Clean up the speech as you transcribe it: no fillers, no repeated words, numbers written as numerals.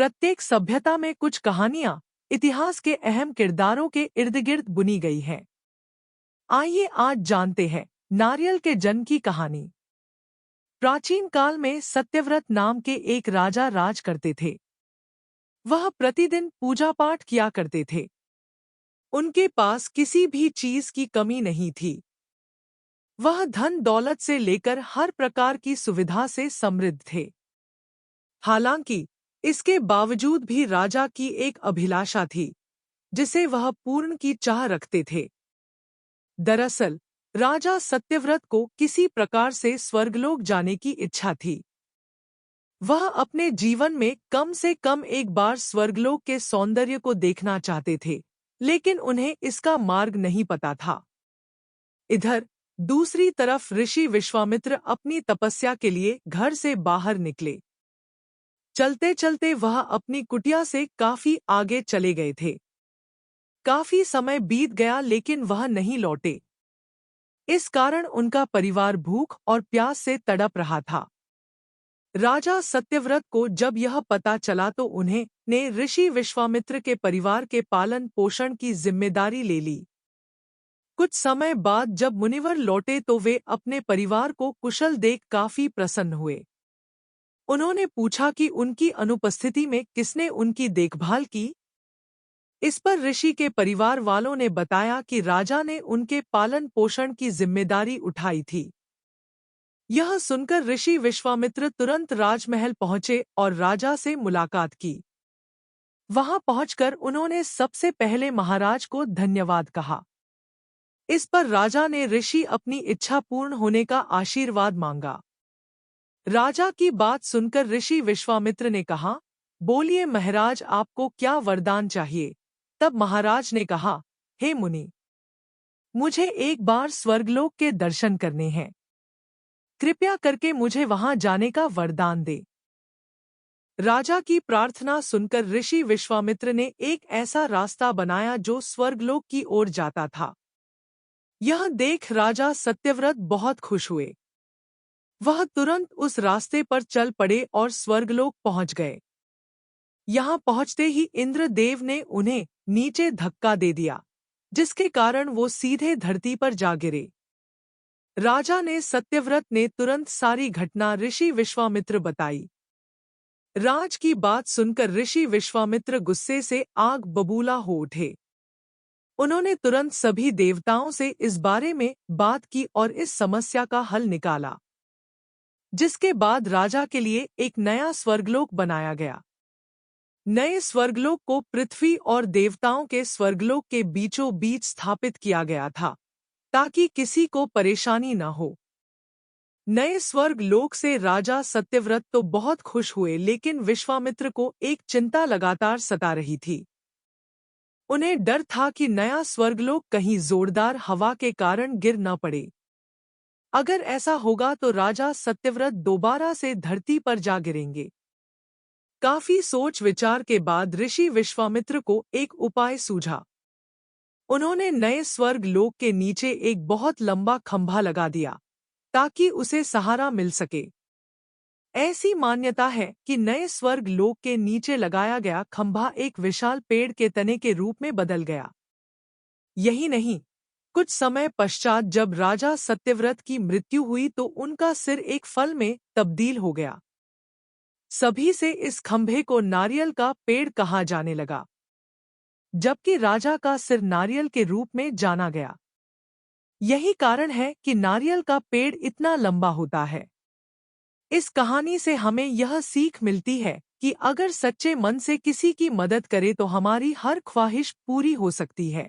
प्रत्येक सभ्यता में कुछ कहानियां इतिहास के अहम किरदारों के इर्द-गिर्द बुनी गई हैं। आइए आज जानते हैं नारियल के जन्म की कहानी। प्राचीन काल में सत्यव्रत नाम के एक राजा राज करते थे। वह प्रतिदिन पूजा पाठ किया करते थे। उनके पास किसी भी चीज की कमी नहीं थी। वह धन दौलत से लेकर हर प्रकार की सुविधा से समृद्ध थे। हालांकि इसके बावजूद भी राजा की एक अभिलाषा थी जिसे वह पूर्ण की चाह रखते थे। दरअसल राजा सत्यव्रत को किसी प्रकार स्वर्गलोक जाने की इच्छा थी। वह अपने जीवन में कम से कम एक बार स्वर्गलोक के सौंदर्य को देखना चाहते थे, लेकिन उन्हें इसका मार्ग नहीं पता था। इधर दूसरी तरफ ऋषि विश्वामित्र अपनी तपस्या के लिए घर से बाहर निकले। चलते चलते वह अपनी कुटिया से काफी आगे चले गए थे। काफी समय बीत गया लेकिन वह नहीं लौटे। इस कारण उनका परिवार भूख और प्यास से तड़प रहा था। राजा सत्यव्रत को जब यह पता चला तो उन्हें ऋषि विश्वामित्र के परिवार के पालन पोषण की जिम्मेदारी ले ली। कुछ समय बाद जब मुनिवर लौटे तो वे अपने परिवार को कुशल देख काफी प्रसन्न हुए। उन्होंने पूछा कि उनकी अनुपस्थिति में किसने उनकी देखभाल की। इस पर ऋषि के परिवार वालों ने बताया कि राजा ने उनके पालन पोषण की जिम्मेदारी उठाई थी। यह सुनकर ऋषि विश्वामित्र तुरंत राजमहल पहुंचे और राजा से मुलाकात की। वहां पहुंचकर उन्होंने सबसे पहले महाराज को धन्यवाद कहा। इस पर राजा ने ऋषि अपनी इच्छा पूर्ण होने का आशीर्वाद मांगा। राजा की बात सुनकर ऋषि विश्वामित्र ने कहा, बोलिए महाराज, आपको क्या वरदान चाहिए। तब महाराज ने कहा, हे मुनि, मुझे एक बार स्वर्गलोक के दर्शन करने हैं। कृपया करके मुझे वहां जाने का वरदान दे। राजा की प्रार्थना सुनकर ऋषि विश्वामित्र ने एक ऐसा रास्ता बनाया जो स्वर्गलोक की ओर जाता था। यह देख राजा सत्यव्रत बहुत खुश हुए। वह तुरंत उस रास्ते पर चल पड़े और स्वर्गलोक पहुंच गए। यहां पहुंचते ही इंद्रदेव ने उन्हें नीचे धक्का दे दिया, जिसके कारण वो सीधे धरती पर जा गिरे। राजा ने सत्यव्रत ने तुरंत सारी घटना ऋषि विश्वामित्र बताई। राज की बात सुनकर ऋषि विश्वामित्र गुस्से से आग बबूला हो उठे। उन्होंने तुरंत सभी देवताओं से इस बारे में बात की और इस समस्या का हल निकाला, जिसके बाद राजा के लिए एक नया स्वर्गलोक बनाया गया। नए स्वर्गलोक को पृथ्वी और देवताओं के स्वर्गलोक के बीचों बीच स्थापित किया गया था, ताकि किसी को परेशानी न हो। नए स्वर्गलोक से राजा सत्यव्रत तो बहुत खुश हुए, लेकिन विश्वामित्र को एक चिंता लगातार सता रही थी। उन्हें डर था कि नया स्वर्गलोक कहीं जोरदार हवा के कारण गिर न पड़े। अगर ऐसा होगा तो राजा सत्यव्रत दोबारा से धरती पर जा गिरेंगे। काफी सोच विचार के बाद ऋषि विश्वामित्र को एक उपाय सूझा। उन्होंने नए स्वर्ग लोक के नीचे एक बहुत लंबा खंभा लगा दिया, ताकि उसे सहारा मिल सके। ऐसी मान्यता है कि नए स्वर्ग लोक के नीचे लगाया गया खंभा एक विशाल पेड़ के तने के रूप में बदल गया। यही नहीं, कुछ समय पश्चात जब राजा सत्यव्रत की मृत्यु हुई तो उनका सिर एक फल में तब्दील हो गया। सभी से इस खंभे को नारियल का पेड़ कहा जाने लगा, जबकि राजा का सिर नारियल के रूप में जाना गया। यही कारण है कि नारियल का पेड़ इतना लंबा होता है। इस कहानी से हमें यह सीख मिलती है कि अगर सच्चे मन से किसी की मदद करें तो हमारी हर ख्वाहिश पूरी हो सकती है।